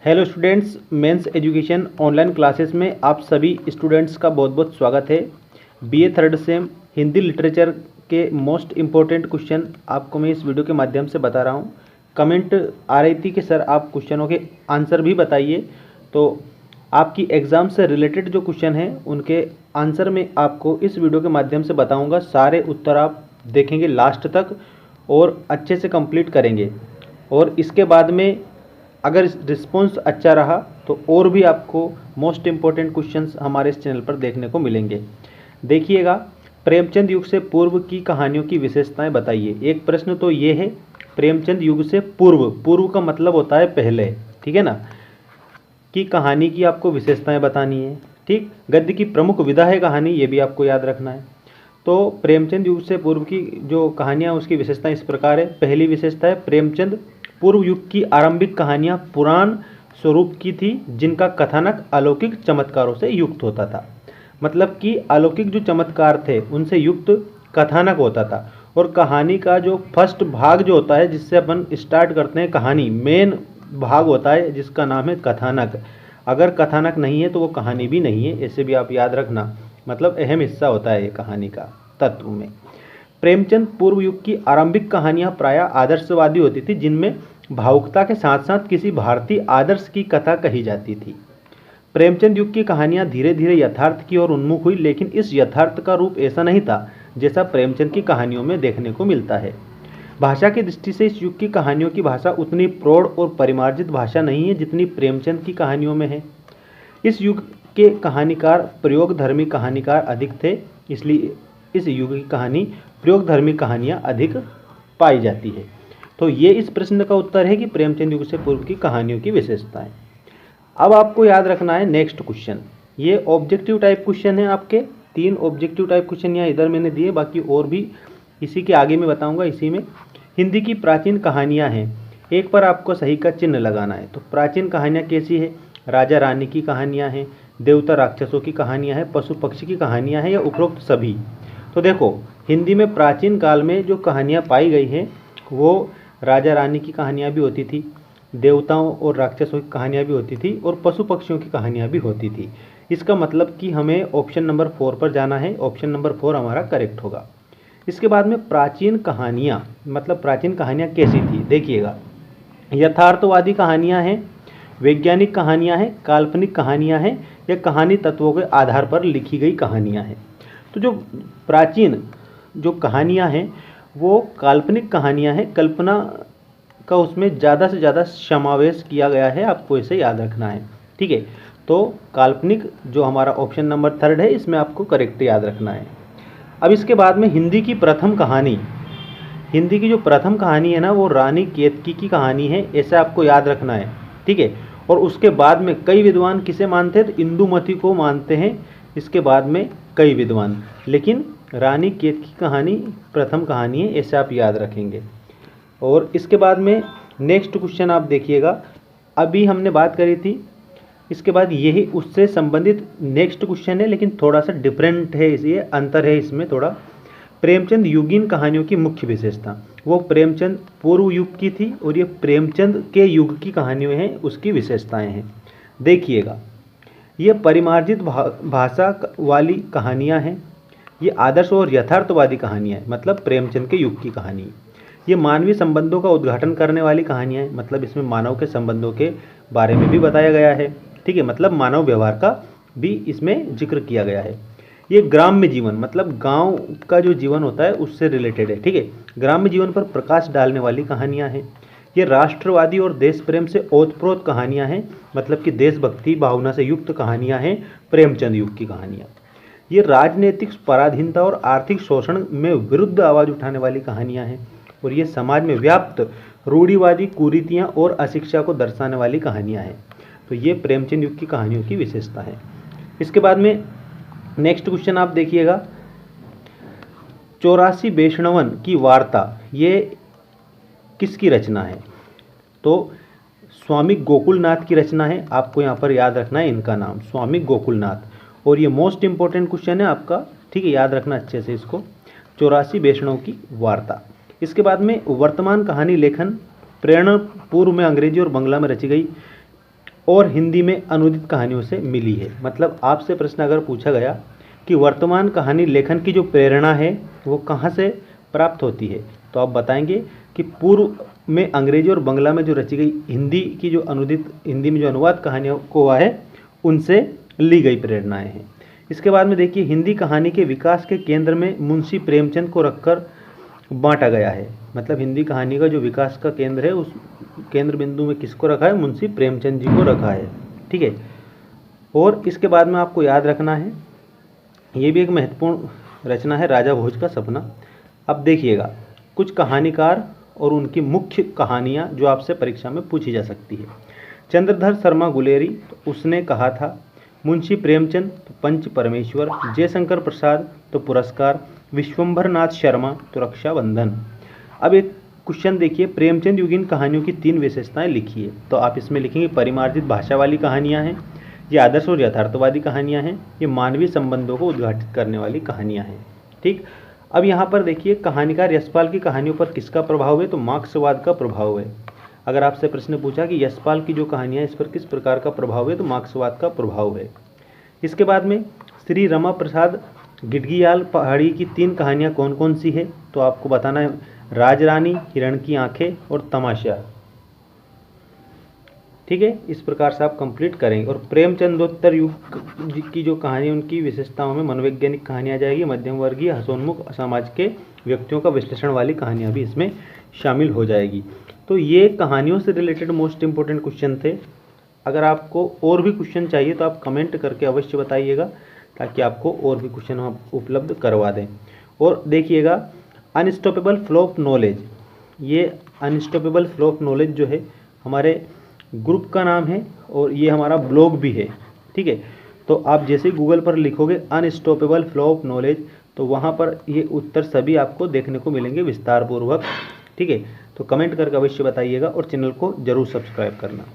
Hello students, mens education online classes में आप सभी स्टूडेंट्स का बहुत बहुत स्वागत है। BA third sem Hindi literature के मोस्ट इम्पोर्टेंट क्वेश्चन आपको मैं इस वीडियो के माध्यम से बता रहा हूं। कमेंट आ रही थी कि सर आप क्वेश्चनों के आंसर भी बताइए, तो आपकी एग्ज़ाम से रिलेटेड जो क्वेश्चन हैं उनके आंसर में आपको इस वीडियो के माध्यम से बताऊँगा। सारे उत्तर आप देखेंगे लास्ट तक और अच्छे से कंप्लीट करेंगे, और इसके बाद में अगर रिस्पॉन्स अच्छा रहा तो और भी आपको मोस्ट इम्पोर्टेंट क्वेश्चंस हमारे इस चैनल पर देखने को मिलेंगे। देखिएगा, प्रेमचंद युग से पूर्व की कहानियों की विशेषताएं बताइए। एक प्रश्न तो ये है, प्रेमचंद युग से पूर्व, पूर्व का मतलब होता है पहले, ठीक है ना, की कहानी की आपको विशेषताएं बतानी है। ठीक, गद्य की प्रमुख विधा है कहानी, ये भी आपको याद रखना है। तो प्रेमचंद युग से पूर्व की जो कहानियाँ उसकी विशेषताएं इस प्रकार है। पहली विशेषता है, प्रेमचंद पूर्व युग की आरंभिक कहानियां पुराण स्वरूप की थी, जिनका कथानक अलौकिक चमत्कारों से युक्त होता था। मतलब कि अलौकिक जो चमत्कार थे उनसे युक्त कथानक होता था। और कहानी का जो फर्स्ट भाग जो होता है, जिससे अपन स्टार्ट करते हैं कहानी, मेन भाग होता है जिसका नाम है कथानक। अगर कथानक नहीं है तो वो कहानी भी नहीं है, ऐसे भी आप याद रखना। मतलब अहम हिस्सा होता है ये कहानी का तत्व में। प्रेमचंद पूर्व युग की आरंभिक कहानियां प्रायः आदर्शवादी होती थी, जिनमें भावुकता के साथ साथ किसी भारतीय आदर्श की कथा कही जाती थी। प्रेमचंद युग की कहानियां धीरे धीरे यथार्थ की ओर उन्मुख हुई, लेकिन इस यथार्थ का रूप ऐसा नहीं था जैसा प्रेमचंद की कहानियों में देखने को मिलता है। भाषा की दृष्टि से इस युग की कहानियों की भाषा उतनी प्रौढ़ और परिमार्जित भाषा नहीं है जितनी प्रेमचंद की कहानियों में है। इस युग के कहानीकार प्रयोगधर्मी कहानीकार अधिक थे, इसलिए इस युग की कहानी प्रयोगधर्मी कहानियाँ अधिक पाई जाती है। तो ये इस प्रश्न का उत्तर है कि प्रेमचंद युग से पूर्व की कहानियों की विशेषताएं। अब आपको याद रखना है नेक्स्ट क्वेश्चन। ये ऑब्जेक्टिव टाइप क्वेश्चन है आपके, 3 ऑब्जेक्टिव टाइप क्वेश्चन यहाँ इधर मैंने दिए, बाकी और भी इसी के आगे मैं बताऊंगा। इसी में हिंदी की प्राचीन कहानियाँ हैं, एक पर आपको सही का चिन्ह लगाना है। तो प्राचीन कहानियाँ कैसी है? राजा रानी की कहानियाँ हैं, देवता राक्षसों की कहानियाँ हैं, पशु पक्षी की कहानियाँ हैं, या उपरोक्त सभी? तो देखो, हिंदी में प्राचीन काल में जो कहानियाँ पाई गई हैं वो राजा रानी की कहानियाँ भी होती थी, देवताओं और राक्षसों की कहानियाँ भी होती थी, और पशु पक्षियों की कहानियाँ भी होती थी। इसका मतलब कि हमें ऑप्शन नंबर 4 पर जाना है। ऑप्शन नंबर 4 हमारा करेक्ट होगा। इसके बाद में प्राचीन कहानियाँ, मतलब प्राचीन कहानियाँ कैसी थी? देखिएगा, यथार्थवादी कहानियाँ हैं, वैज्ञानिक कहानियाँ हैं, काल्पनिक कहानियाँ हैं, या कहानी तत्वों के आधार पर लिखी गई कहानियाँ हैं। तो जो प्राचीन जो कहानियाँ हैं वो काल्पनिक कहानियाँ हैं, कल्पना का उसमें ज़्यादा से ज़्यादा समावेश किया गया है, आपको इसे याद रखना है। ठीक है, तो काल्पनिक जो हमारा ऑप्शन नंबर 3 है, इसमें आपको करेक्ट याद रखना है। अब इसके बाद में हिंदी की प्रथम कहानी, हिंदी की जो प्रथम कहानी है ना, वो रानी केतकी की कहानी है, ऐसा आपको याद रखना है। ठीक है, और उसके बाद में कई विद्वान किसे मानते हैं? तो इंदुमती को मानते हैं इसके बाद में कई विद्वान, लेकिन रानी केतकी की कहानी प्रथम कहानी है, ऐसे आप याद रखेंगे। और इसके बाद में नेक्स्ट क्वेश्चन आप देखिएगा, अभी हमने बात करी थी, इसके बाद यही उससे संबंधित नेक्स्ट क्वेश्चन है, लेकिन थोड़ा सा डिफरेंट है, इसलिए अंतर है इसमें थोड़ा। प्रेमचंद युगीन कहानियों की मुख्य विशेषता, वो प्रेमचंद पूर्व युग की थी और ये प्रेमचंद के युग की कहानियाँ हैं, उसकी विशेषताएं हैं। देखिएगा, ये परिमार्जित भाषा वाली कहानियाँ हैं, ये आदर्श और यथार्थवादी कहानियाँ हैं, मतलब प्रेमचंद के युग की कहानी। ये मानवीय संबंधों का उद्घाटन करने वाली कहानियाँ हैं, मतलब इसमें मानव के संबंधों के बारे में भी बताया गया है। ठीक है, मतलब मानव व्यवहार का भी इसमें जिक्र किया गया है। ये ग्राम्य जीवन, मतलब गांव का जो जीवन होता है उससे रिलेटेड है। ठीक है, ग्राम्य जीवन पर प्रकाश डालने वाली कहानियाँ हैं। ये राष्ट्रवादी और देश प्रेम से ओतप्रोत कहानियाँ हैं, मतलब कि देशभक्ति भावना से युक्त कहानियाँ हैं प्रेमचंद युग की कहानियाँ। ये राजनीतिक पराधीनता और आर्थिक शोषण में विरुद्ध आवाज़ उठाने वाली कहानियाँ हैं, और ये समाज में व्याप्त रूढ़िवादी कुरीतियाँ और अशिक्षा को दर्शाने वाली कहानियाँ हैं। तो ये प्रेमचंद युग की कहानियों की विशेषता है। इसके बाद में नेक्स्ट क्वेश्चन आप देखिएगा, 84 वैष्णवन की वार्ता, ये किसकी रचना है? तो स्वामी गोकुलनाथ की रचना है, आपको यहाँ पर याद रखना है इनका नाम, स्वामी गोकुलनाथ। और ये मोस्ट इंपॉर्टेंट क्वेश्चन है आपका, ठीक है, याद रखना अच्छे से इसको, 84 वैष्णव की वार्ता। इसके बाद में वर्तमान कहानी लेखन, प्रेरणा पूर्व में अंग्रेजी और बंगला में रची गई। और हिंदी में अनुदित कहानियों से मिली है। मतलब आपसे प्रश्न अगर पूछा गया कि वर्तमान कहानी लेखन की जो प्रेरणा है वो कहाँ से प्राप्त होती है, तो आप बताएंगे कि पूर्व में अंग्रेजी और बांग्ला में जो रची गई हिंदी की जो अनुदित हिंदी में जो अनुवाद कहानियों को हुआ है उनसे ली गई प्रेरणाएं हैं। इसके बाद में देखिए, हिंदी कहानी के विकास के केंद्र में मुंशी प्रेमचंद को रखकर बांटा गया है। मतलब हिंदी कहानी का जो विकास का केंद्र है उस केंद्र बिंदु में किसको रखा है, मुंशी प्रेमचंद जी को रखा है। ठीक है। और इसके बाद में आपको याद रखना है, ये भी एक महत्वपूर्ण रचना है, राजा भोज का सपना। अब देखिएगा कुछ कहानीकार और उनकी मुख्य कहानियाँ जो आपसे परीक्षा में पूछी जा सकती है। चंद्रधर शर्मा गुलेरी, तो उसने कहा था। मुंशी प्रेमचंद तो पंच परमेश्वर, जयशंकर प्रसाद तो पुरस्कार, विश्वंभर नाथ शर्मा तो रक्षाबंधन। अब एक क्वेश्चन देखिए, प्रेमचंद युगीन कहानियों की 3 विशेषताएं लिखिए। तो आप इसमें लिखेंगे परिमार्जित भाषा वाली कहानियां हैं, ये आदर्श और यथार्थवादी कहानियां हैं, ये मानवीय संबंधों को उद्घाटित करने वाली कहानियां हैं। ठीक। अब यहाँ पर देखिए, कहानीकार यशपाल की कहानियों पर किसका प्रभाव है, तो मार्क्सवाद का प्रभाव है। अगर आपसे प्रश्न पूछा कि यशपाल की जो कहानियाँ इस पर किस प्रकार का प्रभाव है, तो मार्क्सवाद का प्रभाव है। इसके बाद में श्री रमा प्रसाद गिडगियाल पहाड़ी की 3 कहानियाँ कौन कौन सी है, तो आपको बताना है राजरानी, हिरण की आंखें और तमाशा। ठीक है, इस प्रकार से आप कंप्लीट करेंगे। और प्रेमचंदोत्तर युग की जो कहानी उनकी विशेषताओं में मनोवैज्ञानिक कहानियाँ जाएगी, मध्यम वर्गीय हंसोन्मुख समाज के व्यक्तियों का विश्लेषण वाली कहानियाँ भी इसमें शामिल हो जाएगी। तो ये कहानियों से रिलेटेड मोस्ट इंपॉर्टेंट क्वेश्चन थे। अगर आपको और भी क्वेश्चन चाहिए तो आप कमेंट करके अवश्य बताइएगा, ताकि आपको और भी क्वेश्चन हम उपलब्ध करवा दें। और देखिएगा, अनस्टॉपेबल फ्लो ऑफ नॉलेज, ये अनस्टॉपेबल फ्लो ऑफ नॉलेज जो है हमारे ग्रुप का नाम है और ये हमारा ब्लॉग भी है। ठीक है। तो आप जैसे गूगल पर लिखोगे अनस्टॉपेबल फ्लो ऑफ नॉलेज, तो वहाँ पर ये उत्तर सभी आपको देखने को मिलेंगे विस्तार पूर्वक। ठीक है। तो कमेंट करके अवश्य बताइएगा और चैनल को जरूर सब्सक्राइब करना।